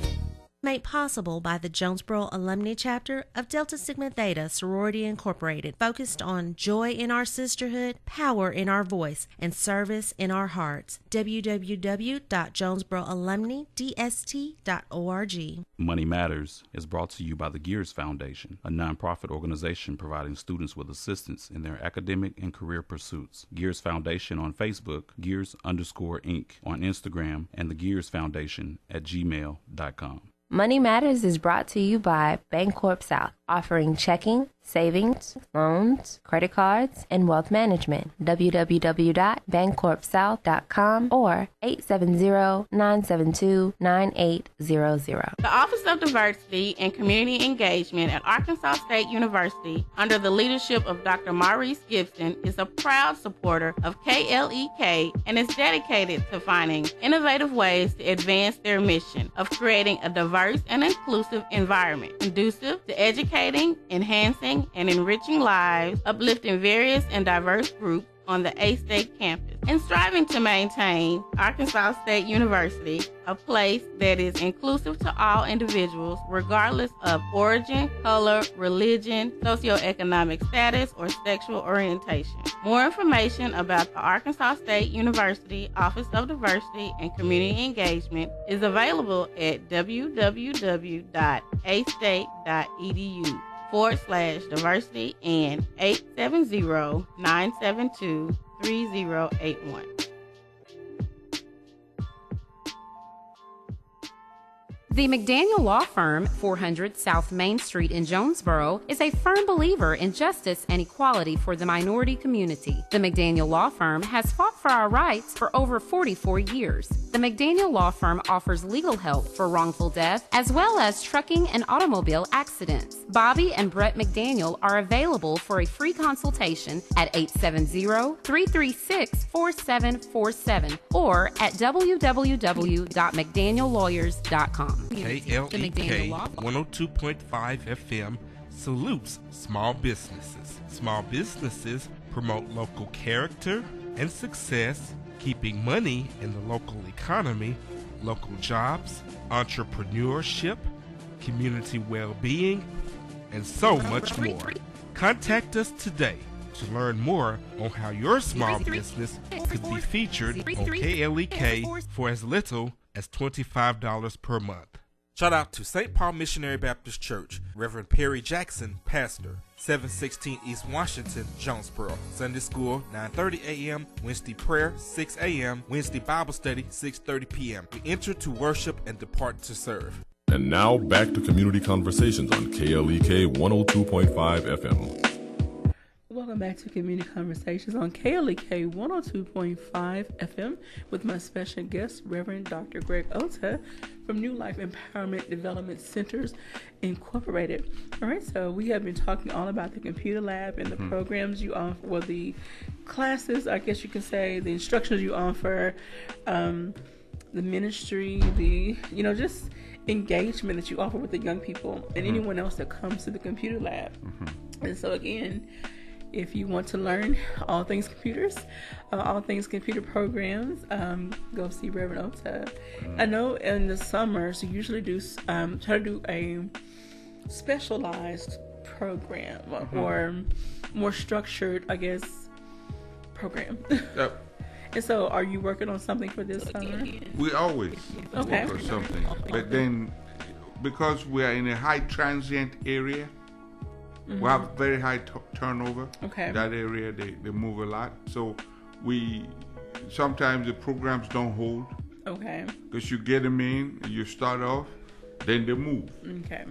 Made possible by the Jonesboro Alumni Chapter of Delta Sigma Theta Sorority Incorporated, focused on joy in our sisterhood, power in our voice, and service in our hearts. www.jonesboroalumnidst.org. Money Matters is brought to you by the Gears Foundation, a nonprofit organization providing students with assistance in their academic and career pursuits. Gears Foundation on Facebook, Gears_Inc. on Instagram, and the Gears Foundation at gmail.com. Money Matters is brought to you by Bancorp South, offering checking, savings, loans, credit cards, and wealth management. www.bancorpsouth.com or 870-972-9800. The Office of Diversity and Community Engagement at Arkansas State University, under the leadership of Dr. Maurice Gibson, is a proud supporter of KLEK and is dedicated to finding innovative ways to advance their mission of creating a diverse and inclusive environment, conducive to educating, enhancing, and enriching lives, uplifting various and diverse groups on the A-State campus. and striving to maintain Arkansas State University a place that is inclusive to all individuals, regardless of origin, color, religion, socioeconomic status, or sexual orientation. More information about the Arkansas State University Office of Diversity and Community Engagement is available at www.astate.edu/diversity and 870-972-3081. The McDaniel Law Firm, 400 South Main Street in Jonesboro, is a firm believer in justice and equality for the minority community. The McDaniel Law Firm has fought for our rights for over 44 years. The McDaniel Law Firm offers legal help for wrongful death as well as trucking and automobile accidents. Bobby and Brett McDaniel are available for a free consultation at 870-336-4747 or at www.mcdaniellawyers.com. KLEK 102.5 FM salutes small businesses. Small businesses promote local character and success, keeping money in the local economy, local jobs, entrepreneurship, community well-being, and so much more. Contact us today to learn more on how your small business could be featured on KLEK for as little as $25 per month. Shout out to St. Paul Missionary Baptist Church, Reverend Perry Jackson, pastor, 716 East Washington, Jonesboro. Sunday school, 9:30 a.m., Wednesday prayer, 6 a.m., Wednesday Bible study, 6:30 p.m. We enter to worship and depart to serve. And now back to Community Conversations on KLEK 102.5 FM. Welcome back to Community Conversations on KLEK 102.5 FM with my special guest, Reverend Dr. Greg Ota from New Life Empowerment Development Centers Incorporated. All right, so we have been talking all about the computer lab and the programs you offer, well, the classes, I guess you can say, the instructions you offer, the ministry, the, just engagement that you offer with the young people and anyone else that comes to the computer lab. And so again, if you want to learn all things computers, all things computer programs, go see Reverend Ota. I know in the summers you usually do try to do a specialized program or more structured, I guess, program. Yep. And so, are you working on something for this summer? We always work on something, but then because we are in a high transient area. We have very high turnover. Okay. That area, they move a lot. So sometimes the programs don't hold. Okay. Because you get them in, you start off, then they move. Okay.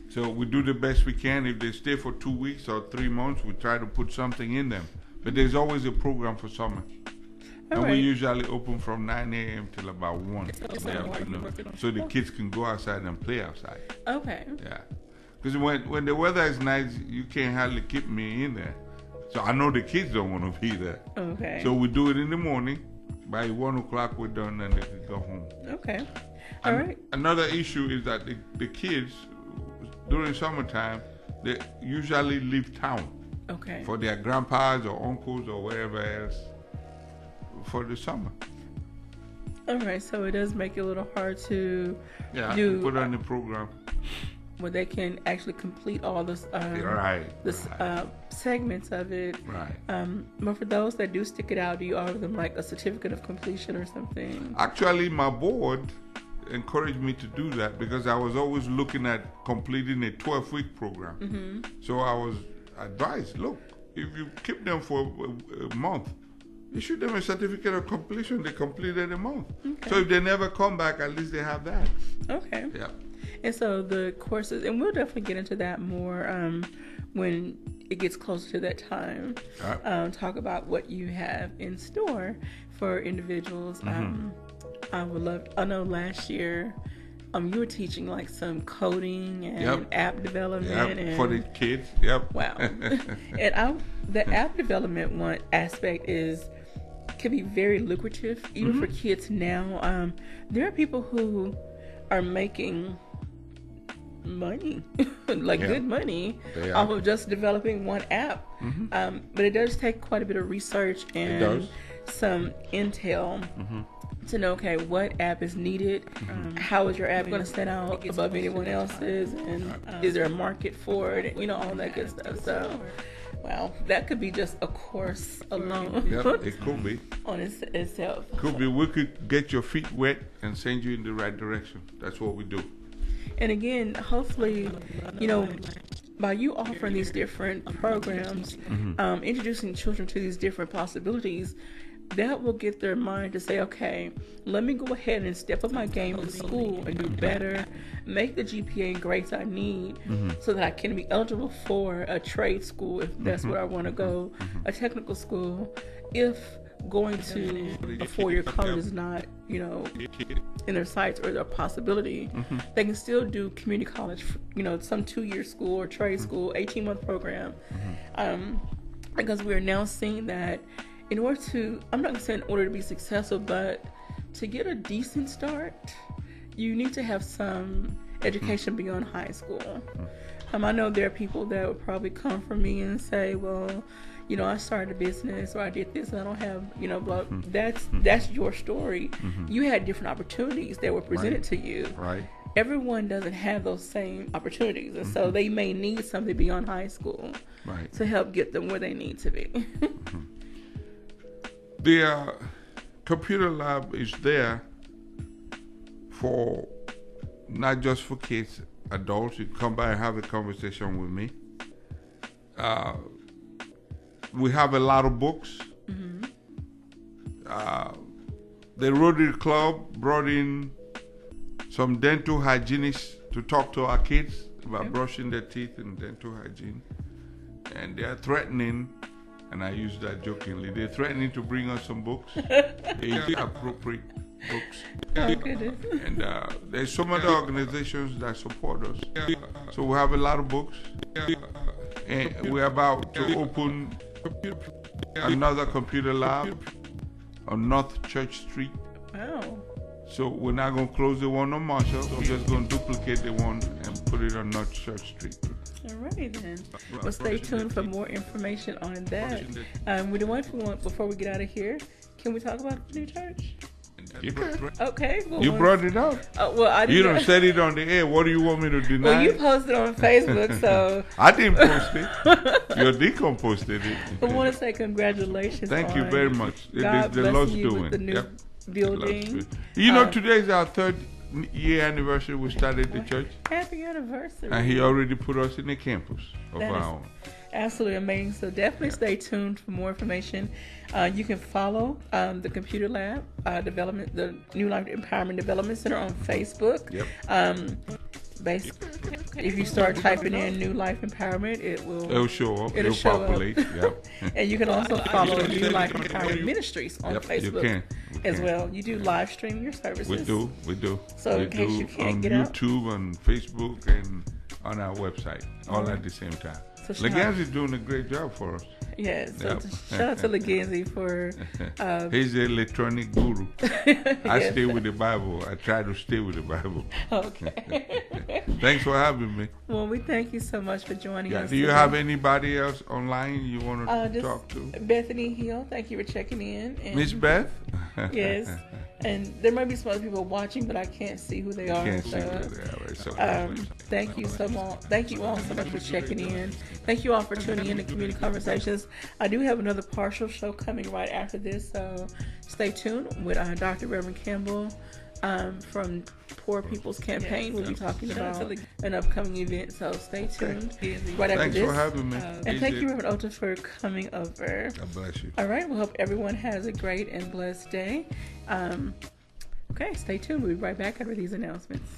So we do the best we can. If they stay for 2 weeks or 3 months, we try to put something in them. But there's always a program for summer. And we usually open from 9 a.m. till about 1 in the afternoon. So the kids can go outside and play outside. Okay. Yeah. Because when the weather is nice, you can't hardly keep me in there. So I know the kids don't want to be there. Okay. So we do it in the morning. By 1 o'clock, we're done and they can go home. Okay. All right. Another issue is that the kids, during summertime, they usually leave town. Okay. For their grandpas or uncles or wherever else for the summer. All right. So it does make it a little hard to put on the program. Where they can actually complete all this, segments of it. Right. But for those that do stick it out, do you offer them like a certificate of completion or something? Actually, my board encouraged me to do that because I was always looking at completing a 12-week program. So I was advised, look, if you keep them for a month, issue them a certificate of completion. They completed a month. Okay. So if they never come back, at least they have that. Okay. Yeah. And so the courses, and we'll definitely get into that more when it gets closer to that time. Talk about what you have in store for individuals. I would love. I know last year, you were teaching like some coding and app development and for the kids. Yep. Wow. And the app development one aspect can be very lucrative even for kids now. There are people who are making money, good money, off of just developing one app. But it does take quite a bit of research and some intel to know, okay, what app is needed, how is your app going to stand out above anyone else's, and is there a market for it, all that good stuff. So, wow, that could be just a course alone. Yep, it could be. On itself. Could be. We could get your feet wet and send you in the right direction. That's what we do. And again, hopefully, by you offering these different programs, introducing children to these different possibilities, that will get their mind to say, okay, let me go ahead and step up my game in school and do better, make the GPA and grades I need so that I can be eligible for a trade school if that's where I want to go, a technical school, if going to a four-year college is not, in their sights or their possibility, they can still do community college, some 2-year school or trade school, 18-month program, because we're now seeing that in order to, I'm not going to say in order to be successful, but to get a decent start, you need to have some education beyond high school. I know there are people that would probably come from me and say, well, I started a business or I did this and I don't have, blah. That's your story. You had different opportunities that were presented to you. Right. Everyone doesn't have those same opportunities, and so they may need something beyond high school to help get them where they need to be. The computer lab is there for not just for kids, adults. You come by and have a conversation with me. We have a lot of books. The Rotary Club brought in some dental hygienists to talk to our kids about brushing their teeth and dental hygiene. And they are threatening, and I use that jokingly, they're threatening to bring us some books, age-appropriate books. Oh, goodness. And there's some other organizations that support us. So we have a lot of books. And we're about to open another computer lab on North Church Street. Wow. So we're not going to close the one on Marshall. We're just going to duplicate the one and put it on North Church Street. All right, then. Well, stay tuned for more information on that. Before we get out of here, can we talk about the new church? You can. Okay. Well, you brought it up. You don't said it on the air. What do you want me to deny? Well, you posted it on Facebook, so. I didn't post it. Your deacon posted it. I want to say congratulations. Thank you very much. God the bless Lord's you doing. With the new building. Today is our 3rd year anniversary. We started the church. Happy anniversary. And he already put us in the campus of our own. Absolutely amazing. So definitely stay tuned for more information. You can follow the Computer Lab Development, the New Life Empowerment Development Center on Facebook. Yep. Basically, if you start typing in New Life Empowerment, it'll show up. It'll show populate. Up. Yep. And you can also follow New Life Empowerment Ministries on Facebook you can. as well. You do live stream your services. We do. So in case you can't get out. On YouTube, on Facebook, and on our website, all at the same time. So Leganzi is doing a great job for us. Yes, shout out to Leganzi for... he's the electronic guru. I stay with the Bible. I try to stay with the Bible. Okay. Thanks for having me. Well, we thank you so much for joining us. Do you have anybody else online you want to talk to? Bethany Hill, thank you for checking in. Miss Beth? Yes. And there might be some other people watching, but I can't see who they are. Thank you so much. Thank you all so much for checking in. Thank you all for tuning in to Community Conversations. I do have another partial show coming right after this, so stay tuned with Dr. Reverend Campbell from Poor People's Campaign. We'll be talking about an upcoming event, so stay tuned right after this. Thanks for having me. And thank you, Reverend Ota, for coming over. God bless you. All right, we hope everyone has a great and blessed day. Okay, stay tuned. We'll be right back after these announcements.